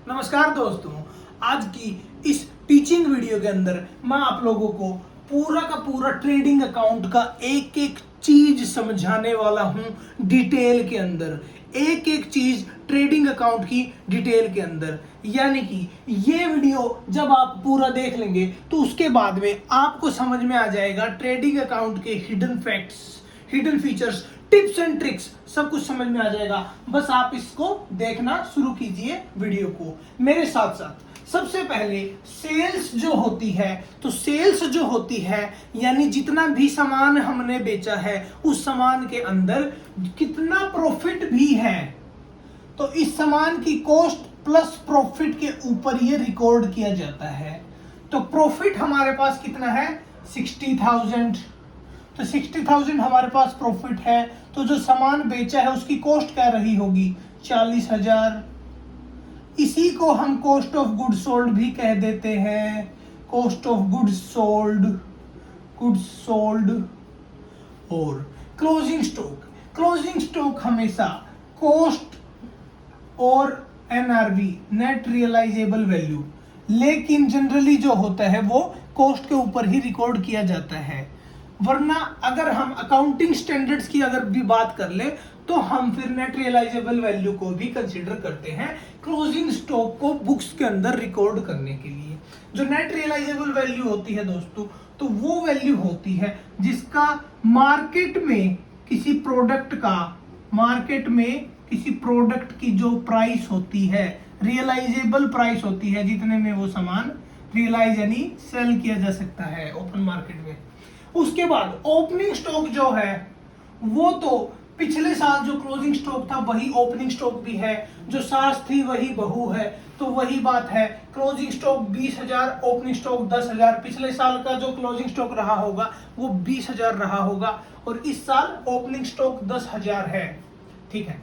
नमस्कार दोस्तों, आज की इस टीचिंग वीडियो के अंदर मैं आप लोगों को पूरा का पूरा ट्रेडिंग अकाउंट का एक एक चीज समझाने वाला हूं डिटेल के अंदर। एक एक चीज ट्रेडिंग अकाउंट की डिटेल के अंदर, यानी कि ये वीडियो जब आप पूरा देख लेंगे तो उसके बाद में आपको समझ में आ जाएगा ट्रेडिंग अकाउंट के hidden facts, hidden features, tips and tricks, सब कुछ समझ में आ जाएगा। बस आप इसको देखना शुरू कीजिए वीडियो को मेरे साथ साथ। सबसे पहले सेल्स जो होती है, तो सेल्स जो होती है यानी जितना भी सामान हमने बेचा है उस सामान के अंदर कितना प्रॉफिट भी है, तो इस सामान की कॉस्ट प्लस प्रॉफिट के ऊपर ये रिकॉर्ड किया जाता है। तो प्रॉफिट हमारे पास कितना है? 60,000। तो 60,000 हमारे पास प्रॉफिट है, तो जो सामान बेचा है उसकी कॉस्ट क्या रही होगी? 40,000। इसी को हम कॉस्ट ऑफ गुड सोल्ड भी कह देते हैं। Cost of good sold, good sold. और क्लोजिंग स्टॉक, क्लोजिंग स्टॉक हमेशा कॉस्ट और एनआरवी, नेट रियलाइजेबल वैल्यू, लेकिन जनरली जो होता है वो कॉस्ट के ऊपर ही रिकॉर्ड किया जाता है। वरना अगर हम अकाउंटिंग स्टैंडर्ड्स की अगर भी बात कर ले तो हम फिर नेट रियलाइजेबल वैल्यू को भी कंसीडर करते हैं क्लोजिंग स्टॉक को बुक्स के अंदर रिकॉर्ड करने के लिए। जो नेट रियलाइजेबल वैल्यू होती है दोस्तों, तो वो वैल्यू होती है जिसका मार्केट में किसी प्रोडक्ट का, मार्केट में किसी प्रोडक्ट की जो प्राइस होती है, रियलाइजेबल प्राइस होती है, जितने में वो सामान रियलाइज यानी सेल किया जा सकता है ओपन मार्केट में। उसके बाद ओपनिंग स्टॉक जो है वो तो पिछले साल जो क्लोजिंग स्टॉक था वही ओपनिंग स्टॉक भी है, जो सास थी वही बहू है। तो वही बात है, क्लोजिंग स्टॉक 20,000, ओपनिंग स्टॉक 10,000। पिछले साल का जो क्लोजिंग स्टॉक रहा होगा वो 20,000 रहा होगा और इस साल ओपनिंग स्टॉक 10,000 है। ठीक है,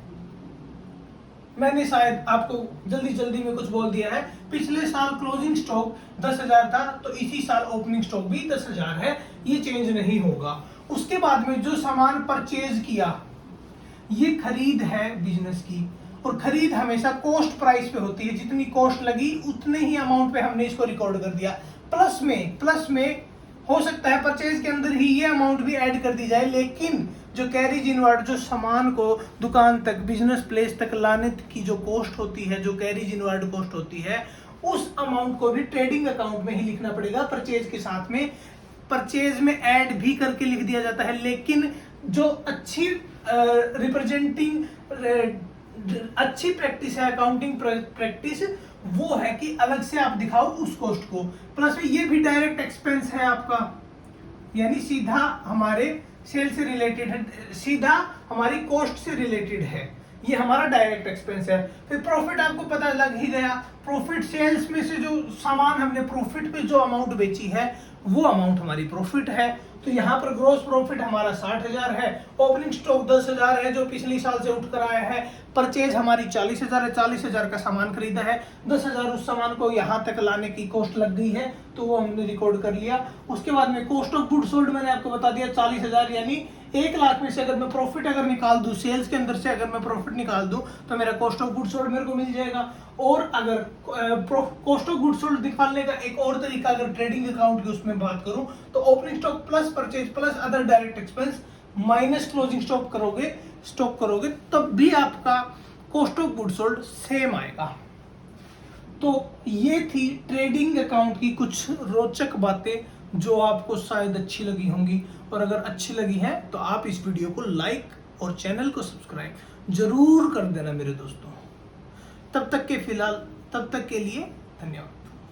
मैंने शायद आपको जल्दी जल्दी में कुछ बोल दिया है। पिछले साल क्लोजिंग स्टॉक 10,000 था, तो इसी साल ओपनिंग स्टॉक भी 10,000 है, ये चेंज नहीं होगा। उसके बाद में जो सामान परचेज किया, ये खरीद है बिजनेस की, और खरीद हमेशा कॉस्ट प्राइस पे होती है। जितनी कॉस्ट लगी उतने ही अमाउंट पे हमने इसको रिकॉर्ड कर दिया। प्लस में हो सकता है परचेज के अंदर ही ये अमाउंट भी ऐड कर दी जाए, लेकिन जो कैरीज इनवर्ड, जो सामान को दुकान तक, बिजनेस प्लेस तक लाने की जो कॉस्ट होती है, जो कैरीज इनवर्ड कॉस्ट होती है, उस अमाउंट को भी ट्रेडिंग अकाउंट में ही लिखना पड़ेगा। परचेज के साथ में, परचेज में ऐड भी करके लिख दिया जाता है, लेकिन जो अच्छी रिप्रेजेंटिंग अच्छी प्रैक्टिस है, अकाउंटिंग प्रैक्टिस, वो है कि अलग से आप दिखाओ उस कॉस्ट को। प्लस में ये भी डायरेक्ट एक्सपेंस है आपका, यानी सीधा हमारे सेल से रिलेटेड है, सीधा हमारी कॉस्ट से रिलेटेड है, ये हमारा डायरेक्ट एक्सपेंस है। फिर प्रॉफिट आपको पता लग ही गया, प्रॉफिट सेल्स में से जो सामान हमने प्रॉफिट पे जो अमाउंट बेची है वो अमाउंट हमारी प्रॉफिट है। तो यहाँ पर ग्रोस प्रॉफिट हमारा 60,000 है, ओपनिंग स्टॉक 10,000 है जो पिछली साल से उठ कर आया है, परचेज हमारी 40,000 है, 40,000 का सामान खरीदा है, 10,000 उस सामान को यहाँ तक लाने की कॉस्ट लग गई है, तो वो हमने रिकॉर्ड कर लिया। उसके बाद में कॉस्ट ऑफ गुड सोल्ड मैंने आपको बता दिया 40,000, यानी 1,00,000 में से अगर मैं प्रॉफिट अगर निकाल दूं, सेल्स के अंदर से अगर मैं प्रॉफिट निकाल दूं तो मेरा कॉस्ट ऑफ गुड सोल्ड मेरे को मिल जाएगा। और अगर कॉस्ट ऑफ गुड सोल्ड निकालने का एक और तरीका अगर ट्रेडिंग अकाउंट की उसमें बात करूं, तो opening stock plus purchase plus other direct expense minus closing stock करोगे तब भी आपका cost of good sold same आएगा। तो ये थी ट्रेडिंग अकाउंट की कुछ रोचक बातें जो आपको शायद अच्छी लगी होंगी, और अगर अच्छी लगी है तो आप इस वीडियो को लाइक और चैनल को सब्सक्राइब जरूर कर देना मेरे दोस्तों। तब तक के लिए धन्यवाद।